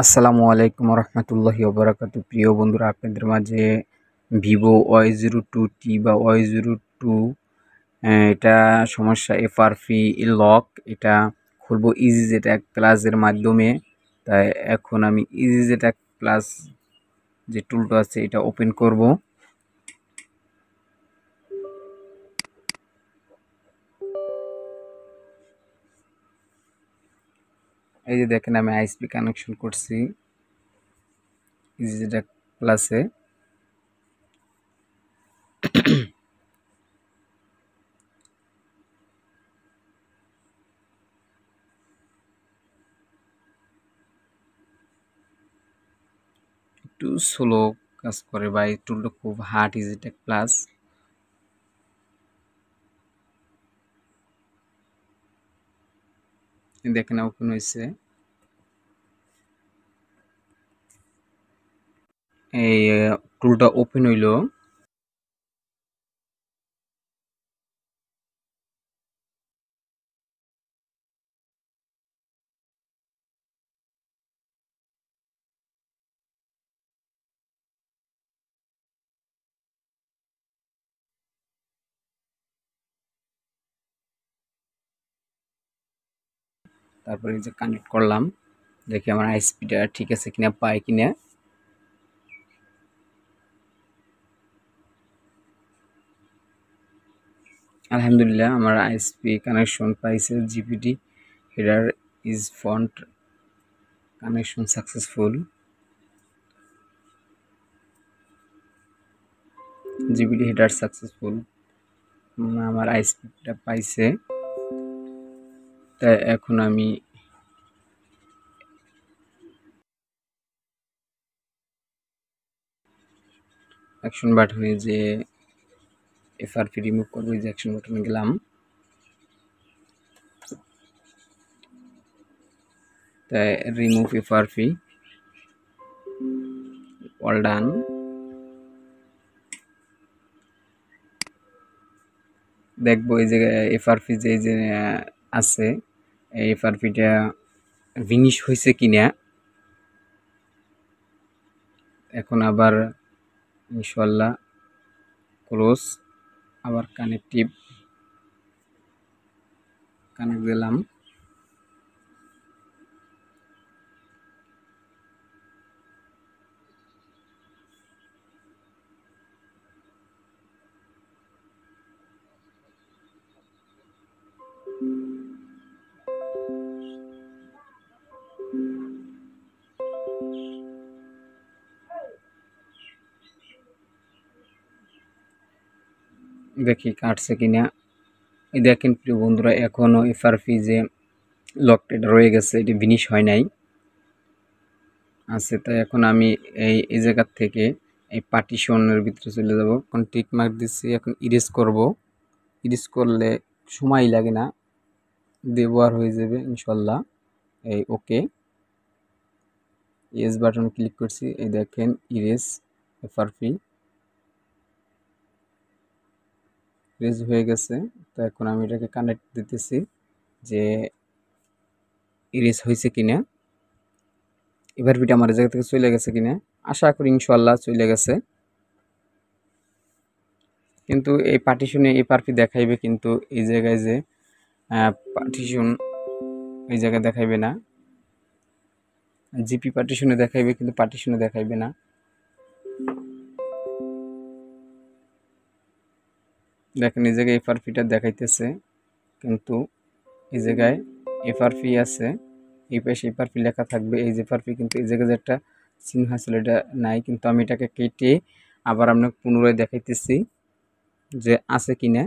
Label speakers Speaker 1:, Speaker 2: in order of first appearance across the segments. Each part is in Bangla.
Speaker 1: আসসালামু আলাইকুম রহমতুল্লাহি ওবরাকাতু। প্রিয় বন্ধুরা, আপনাদের মাঝে ভিভো Y02T বা Y02 এটা সমস্যা এফআরপি লক। এটা খুলবো ইজিজেট্যাগ প্লাসের মাধ্যমে। তাই এখন আমি ইজিজেট্যাগ প্লাস যে টুলটা আছে এটা ওপেন করব। এই যে দেখেন, আমি আইএসপি কানেকশন করছি ইজিজেট্যাগ প্লাসে। একটু স্লো কাজ করে বা এই টুলটা খুব হার্ড ইজিটেক প্লাস। দেখেন ওপেন হয়েছে। এই টুলটা ওপেন হইলো। তারপরে এই যে কানেক্ট করলাম, দেখি আমার আইএসপিটা ঠিক আছে কিনা, পাই কিনা। আলহামদুলিল্লাহ, আমার আইএসপি কানেকশন পাইছে। GPT header is font connection successful. GPT header successful, আমার আইএসপিটা পাইছে। তাই এখন আমি অ্যাকশন বাটনে যে এফআরপি রিমুভ করবো, এই যে অ্যাকশন বাটনে গেলাম। তাই রিমুভ এফআরপি, অল ডান। দেখবো এই যে এফআরপি যে আছে, এই এফআরপিটা ফিনিশ হয়েছে কিনা। এখন আবার ইনশাল্লাহ ক্লোজ, আবার কানেক্ট দিলাম। দেখি কাটছে কিনা। এই দেখেন প্রিয় বন্ধুরা, এখনো এফআরপি যে লকটা রয়ে গেছে, এটি ফিনিশ হয় নাই, আছে। তাই এখন আমি এই জায়গার থেকে এই পার্টিশনের ভিতরে চলে যাব। এখন টিক মার্ক দিচ্ছি, এখন ইরেজ করব। ইরেজ করলে সময় লাগে না, ব্যবহার হয়ে যাবে ইনশাল্লাহ। এই ওকে, ইয়েস বাটন ক্লিক করছি। এই দেখেন ইরেজ এফআরপি ইরেজ হয়ে গেছে। তো এখন আমি এটাকে কানেক্ট দিতেছি যে ইরেজ হয়েছে কিনা, এফআরপিটা আমার জায়গা থেকে চলে গেছে কিনা। আশা করি ইনশাল্লাহ চলে গেছে। কিন্তু এই পার্টিশনে এফআরপি দেখাইবে, কিন্তু এই জায়গায় যে পার্টিশন, এই জায়গায় দেখাইবে না। জিপি পার্টিশনে দেখাইবে, কিন্তু পার্টিশনে দেখাইবে না। দেখেন এই জায়গায় এফআরপিটা দেখাইতেছে, কিন্তু এই জায়গায় এফআরপি আছে, এই পাশে এফআরপি লেখা থাকবে, এই যে এফআরপি, কিন্তু এই জায়গায় যে একটা চিহ্ন আছে এটা নাই। কিন্তু আমি এটাকে কেটে আবার আপনাকে পুনরায় দেখাইতেছি যে আছে কিনা।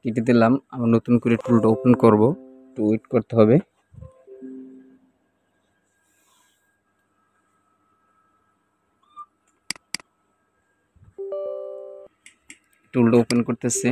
Speaker 1: কেটে দিলাম, আবার নতুন করে টুলটা ওপেন করব, একটু ওয়েট করতে হবে। টুলটা ওপেন করতেছে।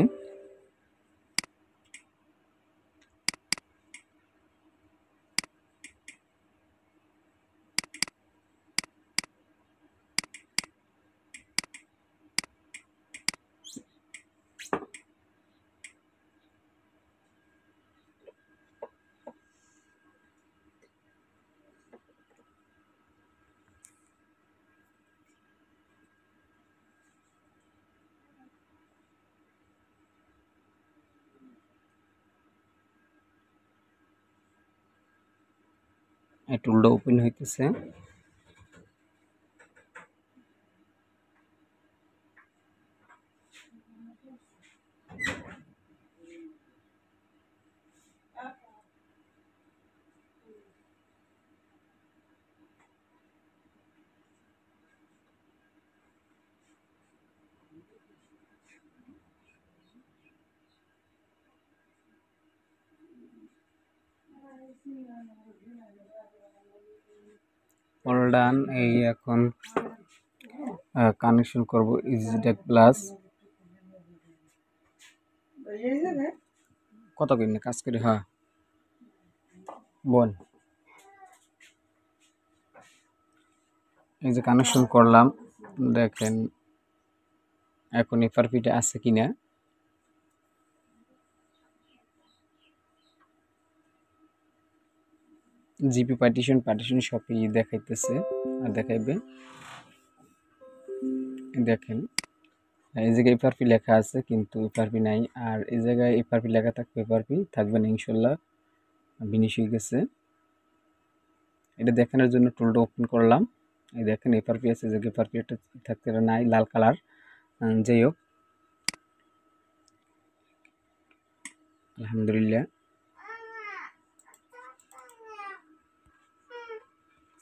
Speaker 1: এই টুলটা ওপেন হইতেছে। All done. এই এখন কানেকশন করব ইজিটেক প্লাস। কত কিনে কাজ করি, হ্যাঁ বল। এই যে কানেকশন করলাম, দেখেন এখন এফআরপিটা আছে কিনা। জিপি পার্টিশন সবই দেখাইতেছে আর দেখাইবে। দেখেন এই জায়গায় এফআরপি লেখা আছে কিন্তু এফআরপি নাই, আর এই জায়গায় এফআরপি লেখা থাকবে, এফআরপি থাকবে না ইনশাল্লাহ, ফিনিশ হয়ে গেছে। এটা দেখানোর জন্য টুলটা ওপেন করলাম। এই দেখেন এফআরপি আছে, যে এফআরপি একটা থাকতে নাই, লাল কালার। যাই হোক, আলহামদুলিল্লাহ।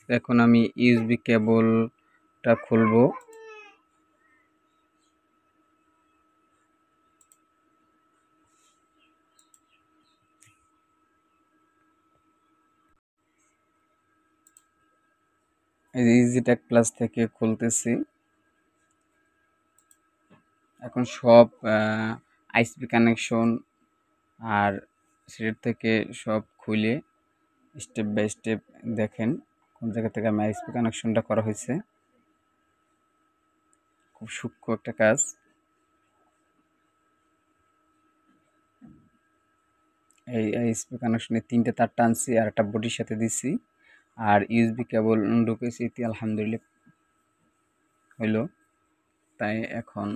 Speaker 1: এখন আমি ইউএসবি কেবলটা খুলবো। এই যে ইজিটেক প্লাস থেকে খুলতেছি। এখন সব আইসপি কানেকশন আর সেট থেকে সব খুলে স্টেপ বাই স্টেপ দেখেন কোন জায়গা থেকে আমি আইসপি কানেকশনটা করা হয়েছে। খুব সূক্ষ্ম একটা কাজ। এই আইসপি কানেকশনে 3টে তার টানছি আর একটা বডির সাথে দিছি, আর ইউএসবি কেবল ঢুকেছি, আলহামদুলিল্লাহ হইল। তাই এখন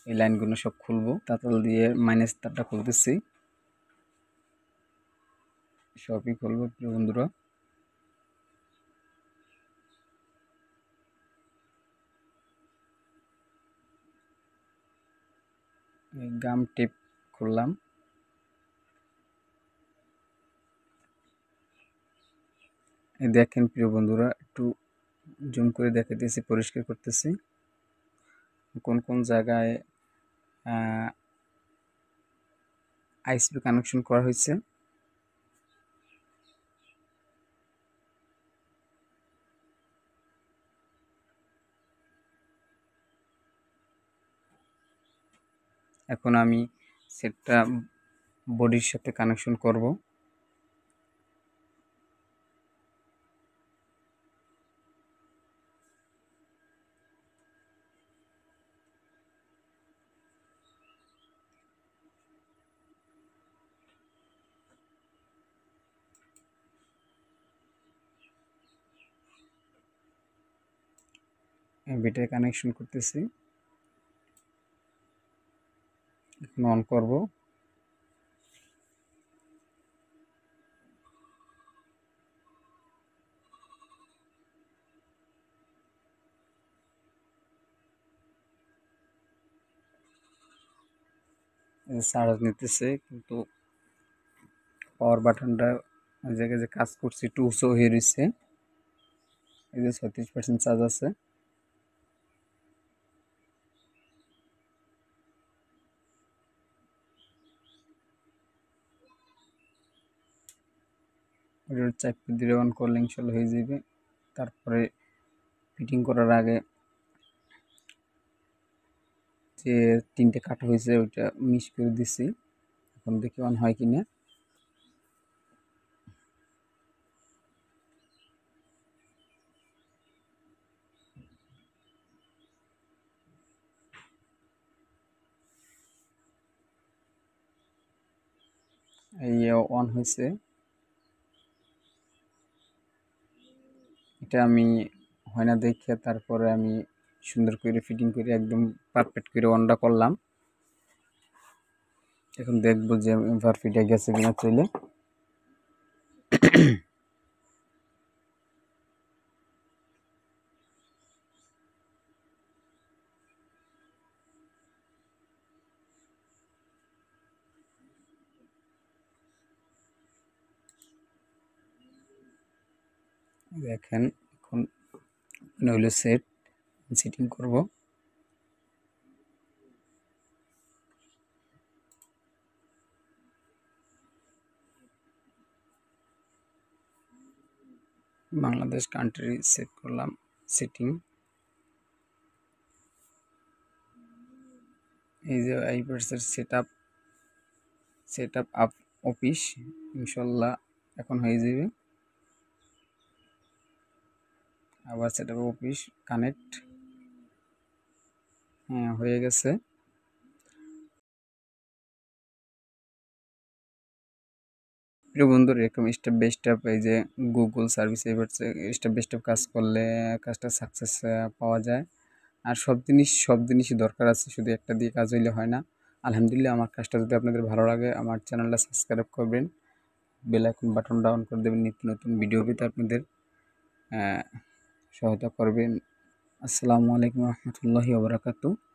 Speaker 1: এই লাইনগুলো সব খুলবো। তাতাল দিয়ে মাইনাস তারটা খুলতেছি, সবই খুলবো প্রিয় বন্ধুরা। গাম টেপ খুললাম। দেখেন প্রিয় বন্ধুরা, একটু জুম করে দেখাতেছি, পরিষ্কার করতেছি কোন কোন জায়গায় আইসপি কানেকশন করা হয়েছে। এখন আমি সেটটা বডির সাথে কানেকশন করব। ব্যাটারি কানেকশন করতেছি, এখন অন করব। চার্জ নিতেছে কিন্তু পাওয়ার বাটনটা ওই জায়গায় যে কাজ করছে একটু উঁচু হয়ে রয়েছে। এই যে 36% চার্জ আছে। চাপ দিয়ে অন করলে ইনশাল্লাহ হয়ে যাবে। তারপরে ফিটিং করার আগে যে 3টে কাটা হয়েছে ওইটা মিস করে দিছি। এখন দেখি অন হয় কিনা। এই অন হয়েছে। এটা আমি হয় না দেখে তারপরে আমি সুন্দর করে ফিটিং করে একদম পারফেক্ট করে অনটা করলাম। এখন দেখবো যে পারফেক্ট গেছে কিনা চলে। দেখেন এখন হলো সেটিং করব। বাংলাদেশ কান্ট্রি সেট করলাম, সেটিং। এই যে আইপ্যাডসের সেট আপ অফিস ইনশাল্লাহ এখন হয়ে যাবে। আবার সেট আপ অফিস কানেক্ট, হ্যাঁ হয়ে গেছে। প্রিয় বন্ধুরা, এরকম স্টেপ বাই স্টেপ এই যে গুগল সার্ভিস এবারসে স্টেপ বাই স্টেপ কাজ করলে কাজটা সাকসেস পাওয়া যায়। আর সব জিনিসই দরকার আছে, শুধু একটা দিয়ে কাজ হইলে হয় না। আলহামদুলিল্লাহ, আমার কাজটা যদি আপনাদের ভালো লাগে আমার চ্যানেলটা সাবস্ক্রাইব করবেন, বেল আইকন বাটনটা অন করে দেবেন, নিত্য নতুন ভিডিও পেতে আপনাদের সহায়তা করবেন। আসসালামু আলাইকুম রহমতুল্লাহি ওয়া বারাকাতুহু।